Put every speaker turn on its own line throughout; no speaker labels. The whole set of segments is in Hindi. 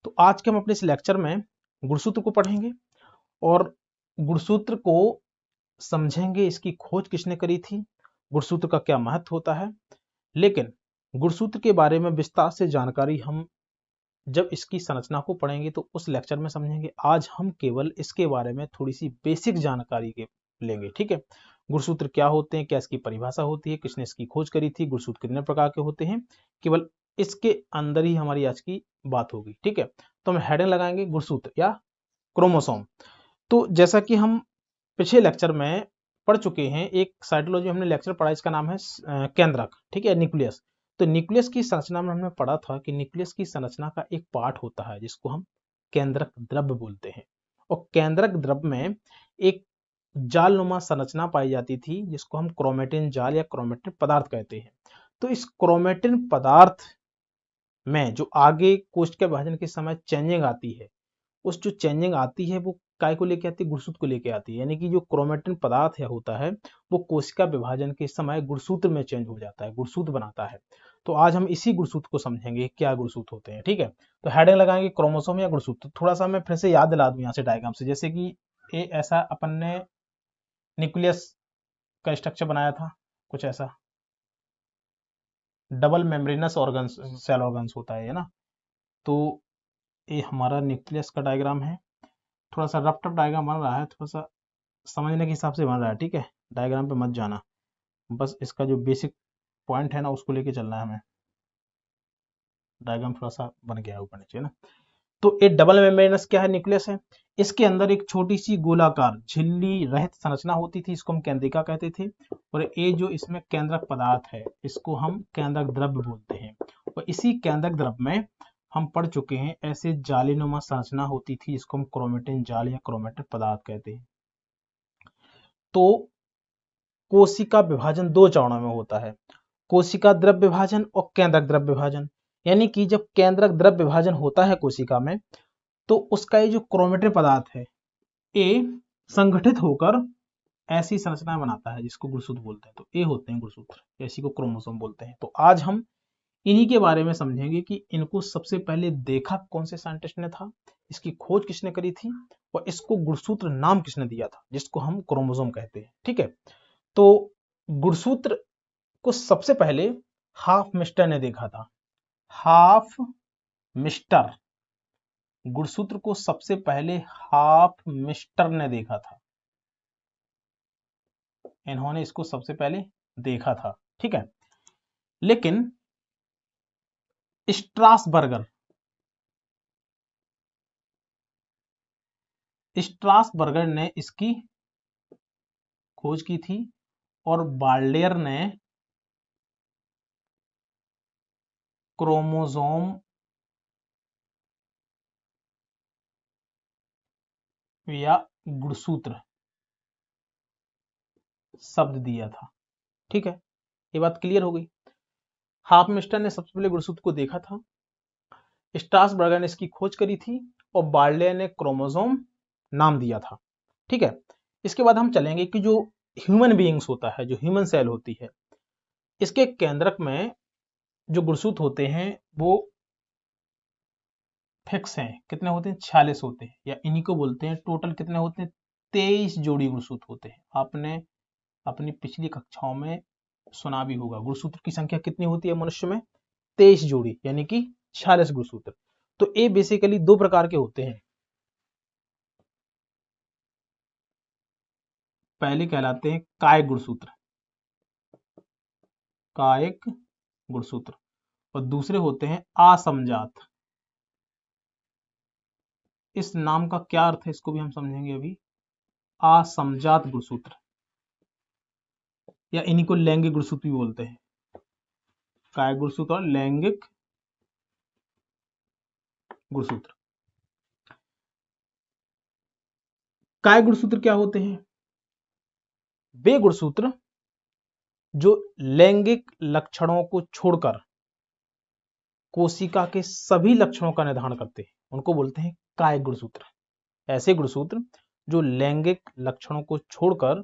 तो आज के हम अपने इस लेक्चर में गुणसूत्र को पढ़ेंगे और गुणसूत्र को समझेंगे, इसकी खोज किसने करी थी, गुणसूत्र का क्या महत्व होता है। लेकिन गुणसूत्र के बारे में विस्तार से जानकारी हम जब इसकी संरचना को पढ़ेंगे तो उस लेक्चर में समझेंगे। आज हम केवल इसके बारे में थोड़ी सी बेसिक जानकारी लेंगे। ठीक है, गुणसूत्र क्या होते हैं, क्या इसकी परिभाषा होती है, किसने इसकी खोज करी थी, गुणसूत्र कितने प्रकार के होते हैं, केवल इसके अंदर ही हमारी आज की बात होगी। ठीक है, तो हम हेडिंग लगाएंगे गुणसूत्र या क्रोमोसोम। तो जैसा कि हम पिछले लेक्चर में पढ़ चुके हैं, एक साइटोलॉजी हमने लेक्चर पढ़ा, इसका नाम है केंद्रक, ठीक है, न्यूक्लियस। तो न्यूक्लियस की संरचना में हमने पढ़ा था कि न्यूक्लियस की संरचना का एक पार्ट होता है जिसको हम केंद्रक द्रव्य बोलते हैं, और केंद्रक द्रव्य में एक जालनुमा संरचना पाई जाती थी जिसको हम क्रोमेटिन जाल या क्रोमेटिन पदार्थ कहते हैं। तो इस क्रोमेटिन पदार्थ में जो आगे कोशिका विभाजन के समय चेंजिंग आती है, उस जो चेंजिंग आती है वो काय को लेके आती है, गुणसूत्र को लेके आती है। यानी कि जो क्रोमेटिन पदार्थ होता है वो कोशिका विभाजन के समय गुणसूत्र में चेंज हो जाता है, गुणसूत्र बनाता है। तो आज हम इसी गुणसूत्र को समझेंगे, क्या गुणसूत्र होते हैं। ठीक है, तो हेडिंग लगाएंगे क्रोमोसोम या गुणसूत्र। थोड़ा सा मैं फिर से याद दिला दूं यहाँ से डायग्राम से, जैसे कि ये ऐसा अपन ने न्यूक्लियस का स्ट्रक्चर बनाया था, कुछ ऐसा double membranous organs, cell organs होता है ना। तो ये हमारा न्यूक्लियस का डायग्राम है, थोड़ा सा रफ टफ डायग्राम बन रहा है, थोड़ा सा समझने के हिसाब से बन रहा है। ठीक है, डायग्राम पे मत जाना, बस इसका जो बेसिक पॉइंट है ना उसको लेके चलना है हमें। डायग्राम थोड़ा सा बन गया है ऊपर नीचे ना। तो ये डबल मेम्ब्रेनस क्या है, न्यूक्लियस है। इसके अंदर एक छोटी सी गोलाकार झिल्ली रहित संरचना होती थी, इसको हम केंद्रिका कहते थे। और ये जो इसमें केंद्रक पदार्थ है इसको हम केंद्रक द्रव्य बोलते हैं। और इसी केंद्रक द्रव्य में हम पढ़ चुके हैं ऐसे जालीनुमा संरचना होती थी जिसको हम क्रोमेटिन जाल या क्रोमेटिन पदार्थ कहते हैं। तो कोशिका विभाजन दो चरणों में होता है, कोशिका द्रव्य विभाजन और केंद्रक द्रव्य विभाजन। यानी कि जब केंद्रक द्रव्य विभाजन होता है कोशिका में, तो उसका ये जो क्रोमेटिन पदार्थ है ये संगठित होकर ऐसी संरचना बनाता है जिसको गुणसूत्र बोलते हैं। तो ये होते हैं गुणसूत्र, इसी को क्रोमोसोम बोलते हैं। तो आज हम इन्हीं के बारे में समझेंगे कि इनको सबसे पहले देखा कौन से साइंटिस्ट ने था, इसकी खोज किसने करी थी, और इसको गुणसूत्र नाम किसने दिया था जिसको हम क्रोमोसोम कहते हैं। ठीक है, तो गुणसूत्र को सबसे पहले हाफ मिस्टर ने देखा था। हाफ मिस्टर, गुणसूत्र को सबसे पहले हाफ मिस्टर ने देखा था, इन्होंने इसको सबसे पहले देखा था। ठीक है, लेकिन स्ट्रासबर्गर ने इसकी खोज की थी, और बाल्डेयर ने क्रोमोसोम या गुणसूत्र शब्द दिया था। ठीक है, ये बात क्लियर हो गई। हाफ मिस्टर ने सबसे पहले गुणसूत्र को देखा था, स्ट्रासबर्गर ने इसकी खोज करी थी, और बाल्डेयर ने क्रोमोसोम नाम दिया था। ठीक है, इसके बाद हम चलेंगे कि जो ह्यूमन बीइंग्स होता है, जो ह्यूमन सेल होती है, इसके केंद्रक में जो गुणसूत्र होते हैं वो फिक्स हैं। कितने होते हैं, 46 होते हैं, या इन्हीं को बोलते हैं टोटल कितने होते हैं, 23 जोड़ी गुणसूत्र होते हैं। आपने अपनी पिछली कक्षाओं में सुना भी होगा गुणसूत्र की संख्या कितनी होती है मनुष्य में, 23 जोड़ी, यानी कि 46 गुणसूत्र। तो ये बेसिकली दो प्रकार के होते हैं, पहले कहलाते हैं कायिक गुणसूत्र, कायिक गुणसूत्र, और दूसरे होते हैं असमजात। इस नाम का क्या अर्थ है इसको भी हम समझेंगे अभी। असमजात गुणसूत्र, या इन्हीं को लैंगिक गुणसूत्र भी बोलते हैं, कायिक गुणसूत्र और लैंगिक गुणसूत्र। कायिक गुणसूत्र क्या होते हैं, वे गुणसूत्र जो लैंगिक लक्षणों को छोड़कर कोशिका के सभी लक्षणों का निर्धारण करते हैं उनको बोलते हैं कायिक गुणसूत्र। ऐसे गुणसूत्र जो लैंगिक लक्षणों को छोड़कर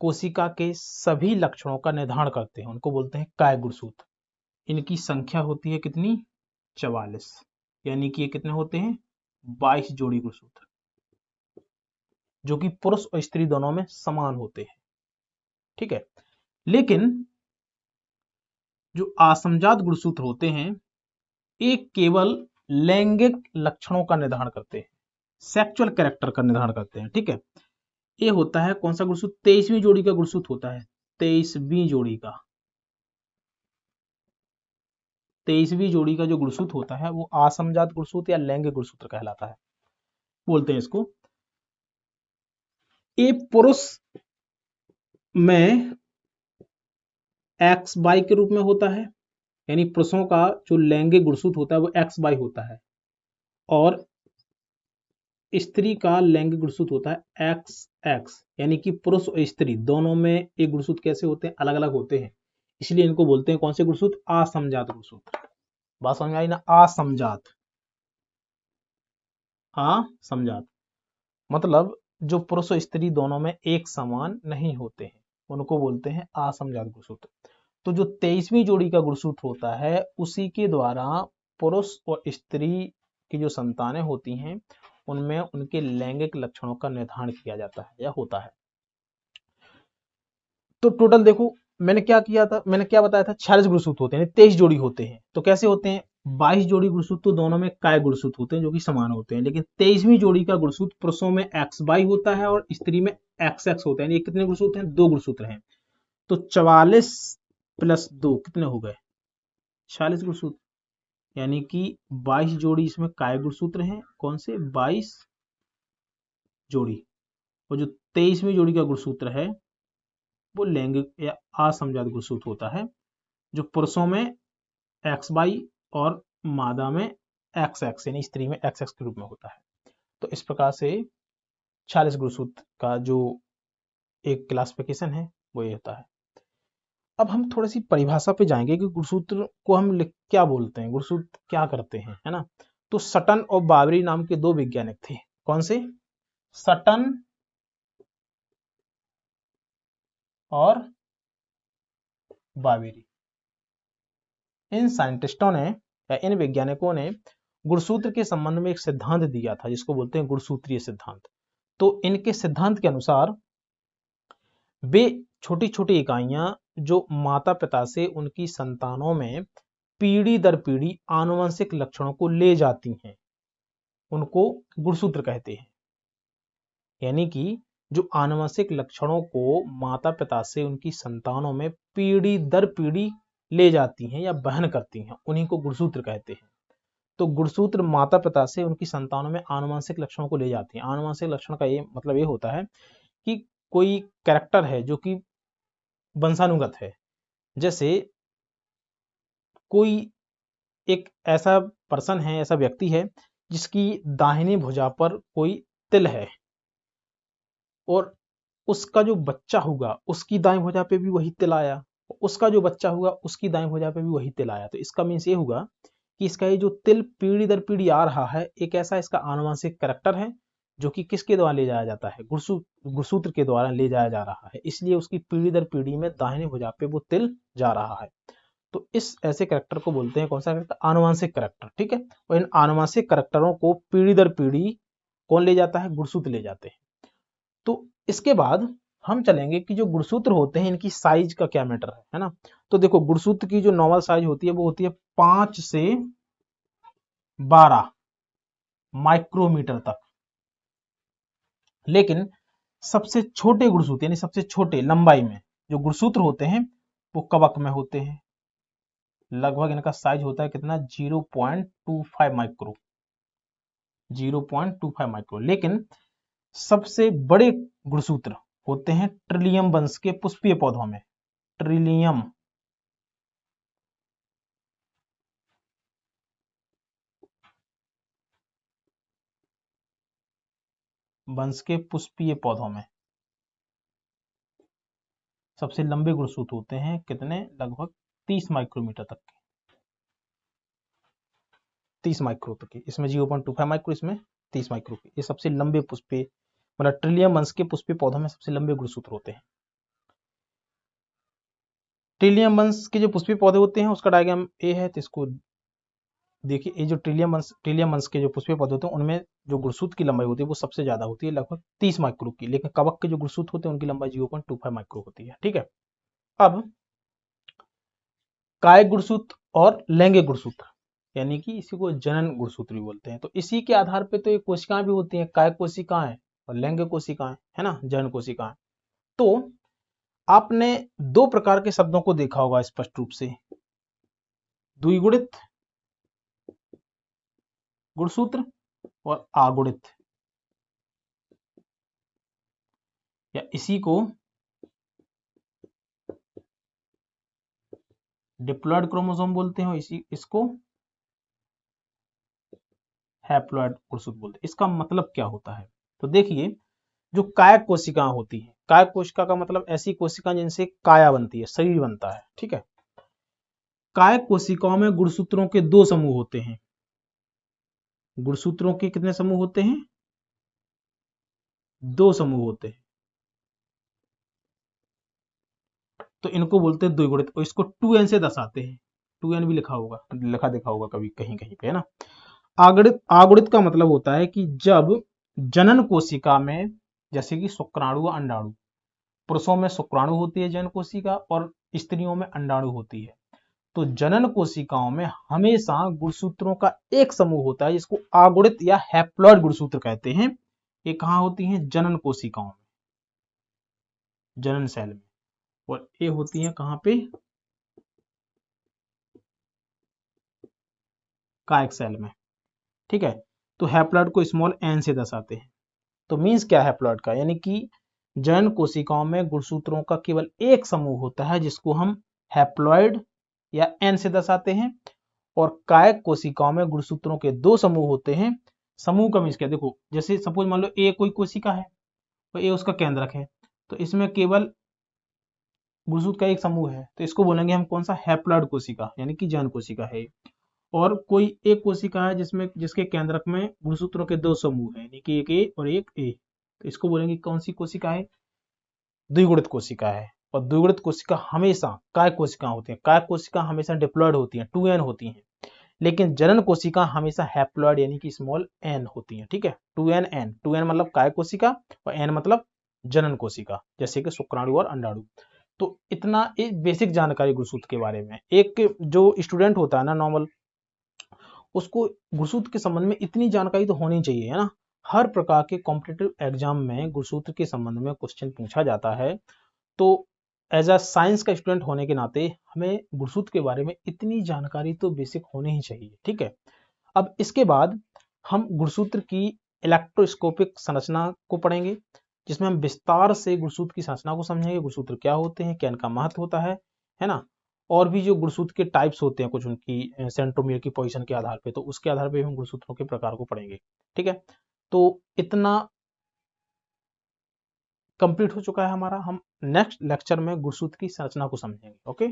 कोशिका के सभी लक्षणों का निर्धारण करते हैं उनको बोलते हैं कायिक गुणसूत्र। इनकी संख्या होती है कितनी, 44। यानी कि ये कितने होते हैं, 22 जोड़ी गुणसूत्र, जो कि पुरुष और स्त्री दोनों में समान होते हैं। ठीक है, लेकिन जो असमजात गुणसूत्र होते हैं, एक केवल लैंगिक लक्षणों का निर्धारण करते हैं, सेक्सुअल कैरेक्टर का निर्धारण करते हैं। ठीक है, ये होता है कौन सा गुणसूत्र, 23वीं जोड़ी का गुणसूत्र होता है, 23वीं जोड़ी का, 23वीं जोड़ी का जो गुणसूत्र होता है वो असमजात गुणसूत्र या लैंगिक गुणसूत्र कहलाता है, बोलते हैं इसको। ये पुरुष में एक्स बाई के रूप में होता है, यानी पुरुषों का जो लैंगिक गुणसूत्र होता है वो एक्स बाई होता है, और स्त्री का लैंगिक गुणसूत्र होता है एक्स एक्स, यानी कि पुरुष और स्त्री दोनों में एक गुणसूत्र कैसे होते हैं, अलग अलग होते हैं, इसलिए इनको बोलते हैं कौन से गुणसूत्र, असमजात गुणसूत्र। बात समझ आई ना, असमजात, असमजात मतलब जो पुरुष और स्त्री दोनों में एक समान नहीं होते हैं, उनको बोलते हैं असमजात गुणसूत्र। तो जो 23वीं जोड़ी का गुणसूत्र होता है उसी के द्वारा पुरुष और स्त्री की जो संतानें होती हैं उनमें उनके लैंगिक लक्षणों का निर्धारण किया जाता है या होता है। तो टोटल देखो मैंने क्या किया था, मैंने क्या बताया था, 46 गुणसूत्र होते हैं, 23 जोड़ी होते हैं। तो कैसे होते हैं, 22 जोड़ी गुणसूत्र तो दोनों में काय गुणसूत्र होते हैं जो कि समान होते हैं, लेकिन 23वीं जोड़ी का गुणसूत्र पुरुषों में एक्स बाई होता है और स्त्री में एक्स एक्स होता है। ये कितने गुणसूत्र हैं, 2 गुणसूत्र हैं। तो 44 प्लस 2 कितने हो गए, 46 गुणसूत्र, यानी कि 22 जोड़ी इसमें काय गुणसूत्र हैं, कौन से, 22 जोड़ी, और जो 23वीं जोड़ी का गुणसूत्र है वो लैंगिक या असमजात गुणसूत्र होता है, जो पुरुषों में एक्स बाई और मादा में एक्स एक्स यानी स्त्री में एक्स एक्स के रूप में होता है। तो इस प्रकार से 46 गुणसूत्र का जो एक क्लासिफिकेशन है वो ये होता है। अब हम थोड़ी सी परिभाषा पे जाएंगे कि गुणसूत्र को हम क्या बोलते हैं, गुणसूत्र क्या करते हैं, है ना। तो सटन और बाबरी नाम के 2 वैज्ञानिक थे, कौन से, सटन और बाबेरी। इन साइंटिस्टों ने या इन वैज्ञानिकों ने गुणसूत्र के संबंध में एक सिद्धांत दिया था जिसको बोलते हैं गुणसूत्रीय सिद्धांत। तो इनके सिद्धांत के अनुसार वे छोटी छोटी इकाइयां जो माता पिता से उनकी संतानों में पीढ़ी दर पीढ़ी आनुवंशिक लक्षणों को ले जाती हैं उनको गुणसूत्र कहते हैं। यानी कि जो आनुवंशिक लक्षणों को माता पिता से उनकी संतानों में पीढ़ी दर पीढ़ी ले जाती हैं या वहन करती हैं उन्हीं को गुणसूत्र कहते हैं। तो गुणसूत्र माता पिता से उनकी संतानों में आनुवंशिक लक्षणों को ले जाती हैं। आनुवंशिक लक्षण का ये मतलब ये होता है कि कोई कैरेक्टर है जो कि वंशानुगत है, जैसे कोई एक ऐसा पर्सन है, ऐसा व्यक्ति है जिसकी दाहिनी भुजा पर कोई तिल है और उसका जो बच्चा होगा उसकी दाएं भुजा पे भी वही तिल आया, उसका जो बच्चा होगा उसकी दाएं भुजा पे भी वही तिल आया। तो इसका मीन्स ये होगा कि इसका ये जो तिल पीढ़ी दर पीढ़ी आ रहा है एक ऐसा इसका आनुवंशिक कैरेक्टर है जो कि किसके द्वारा ले जाया जाता है, गुणसूत्र के द्वारा ले जाया जा रहा है, इसलिए उसकी पीढ़ी दर पीढ़ी में दाहिनी भुजा पे वो तिल जा रहा है। तो इस ऐसे कैरेक्टर को बोलते हैं कौन सा कैरेक्टर, आनुवंशिक कैरेक्टर। ठीक है, और इन आनुवंशिक कैरेक्टरों को पीढ़ी दर पीढ़ी कौन ले जाता है, गुणसूत्र ले जाते हैं। तो इसके बाद हम चलेंगे कि जो गुणसूत्र होते हैं इनकी साइज का क्या मैटर है ना। तो देखो गुणसूत्र की जो नॉर्मल साइज होती है वो होती है 5 से 12 माइक्रोमीटर तक, लेकिन सबसे छोटे गुणसूत्र यानी सबसे छोटे लंबाई में जो गुणसूत्र होते हैं वो कवक में होते हैं। लगभग इनका साइज होता है कितना, 0.25 माइक्रो, 0.25 माइक्रो। लेकिन सबसे बड़े गुणसूत्र होते हैं ट्रिलियम वंश के पुष्पीय पौधों में, ट्रिलियम वंश के पुष्पीय पौधों में सबसे लंबे गुणसूत्र होते हैं कितने, लगभग 30 माइक्रोमीटर तक के, 30 माइक्रो तक के। इसमें 0.25 माइक्रो, इसमें 30 माइक्रो के। ये सबसे लंबे पुष्पीय मतलब ट्रिलियम वंश के पुष्पीय पौधों में सबसे लंबे गुणसूत्र होते हैं। ट्रिलियम वंश के जो पुष्पीय पौधे होते हैं उसका डायग्राम ए है, तो इसको देखिए ये जो ट्रिलियम वंश के जो पुष्पीय पौधे होते हैं उनमें जो गुणसूत्र की लंबाई होती है वो सबसे ज्यादा होती है, लगभग 30 माइक्रो की। लेकिन कवक के जो गुणसूत्र होते हैं उनकी लंबाई 0.25 माइक्रो होती है। ठीक है, अब काय गुणसूत्र और लैंगिक गुणसूत्र, यानी कि इसी को जनन गुणसूत्र भी बोलते हैं। तो इसी के आधार पे तो ये कोशिकाएं भी होती हैं, काय कोशिकाएं और लैंगिक कोशिकाएं, है ना, जनन कोशिकाएं। तो आपने दो प्रकार के शब्दों को देखा होगा स्पष्ट रूप से, द्विगुणित गुणसूत्र और आगुणित, या इसी को डिप्लॉयड क्रोमोसोम बोलते हैं, इसको हैप्लॉयड गुणसूत्र बोलते हैं। इसका मतलब क्या होता है? तो देखिए, जो कायक कोशिकाएं होती हैं, कायक कोशिका का मतलब ऐसी कोशिका जिनसे काया बनती है, शरीर बनता है। ठीक है, कायक कोशिकाओं में गुणसूत्रों के दो समूह होते हैं। गुणसूत्रों के कितने समूह होते हैं? दो समूह होते हैं। तो इनको बोलते हैं द्विगुणित, और इसको 2n से दर्शाते हैं। 2n भी लिखा देखा होगा कभी कहीं कहीं पे, है ना। आगुणित, आगुणित का मतलब होता है कि जब जनन कोशिका में, जैसे कि शुक्राणु व अंडाणु, पुरुषों में शुक्राणु होती है जनन कोशिका और स्त्रियों में अंडाणु होती है, तो जनन कोशिकाओं में हमेशा गुणसूत्रों का एक समूह होता है जिसको आगुणित या हैप्लॉयड गुणसूत्र कहते हैं। ये कहाँ होती हैं? जनन कोशिकाओं में, जनन सेल में। और ये होती हैं कहाँ पे? कायक सेल में। ठीक है, तो हैप्लॉयड को स्मॉल n से दर्शाते हैं। तो मीन्स क्या है हैप्लॉयड का? यानी कि जनन कोशिकाओं में गुणसूत्रों का केवल एक समूह होता है जिसको हम हैप्लॉयड या n से दर्शाते हैं, और कायक कोशिकाओं में गुणसूत्रों के दो समूह होते हैं। समूह का मीन्स क्या? देखो, जैसे सपोज मान लो ए कोई कोशिका है और ए उसका केंद्रक है, तो इसमें केवल गुणसूत्र का एक समूह है, तो इसको बोलेंगे हम कौन सा? हैप्लॉयड कोशिका, यानी कि जनन कोशिका है। और कोई एक कोशिका है जिसके केंद्रक में गुणसूत्रों के दो समूह हैं, यानी कि एक ए और एक ए, तो इसको बोलेंगे कौन सी कोशिका है? द्विगुणित कोशिका है। और द्विगुणित कोशिका हमेशा कायक कोशिका होती है। कायक कोशिका हमेशा डिप्लॉयड होती है, 2n होती हैं। लेकिन जनन कोशिका हमेशा हैप्लॉयड यानी कि स्मॉल n होती है। ठीक है, 2n n, 2n मतलब कायक कोशिका और n मतलब जनन कोशिका, जैसे कि शुक्राणु और अंडाणु। तो इतना एक बेसिक जानकारी गुणसूत्र के बारे में। एक जो स्टूडेंट होता है ना नॉर्मल, उसको गुणसूत्र के संबंध में इतनी जानकारी तो होनी चाहिए, है ना। हर प्रकार के कॉम्पिटिटिव एग्जाम में गुणसूत्र के संबंध में क्वेश्चन पूछा जाता है, तो एज अ साइंस का स्टूडेंट होने के नाते हमें गुणसूत्र के बारे में इतनी जानकारी तो बेसिक होनी ही चाहिए। ठीक है, अब इसके बाद हम गुणसूत्र की इलेक्ट्रोस्कोपिक संरचना को पढ़ेंगे, जिसमें हम विस्तार से गुणसूत्र की संरचना को समझेंगे, गुणसूत्र क्या होते हैं, क्या इनका महत्व होता है ना। और भी जो गुणसूत्र के टाइप्स होते हैं कुछ, उनकी सेंट्रोमियर की पोजीशन के आधार पे, तो उसके आधार पे हम गुणसूत्रों के प्रकार को पढ़ेंगे। ठीक है, तो इतना कंप्लीट हो चुका है हमारा। हम नेक्स्ट लेक्चर में गुणसूत्र की संरचना को समझेंगे। ओके।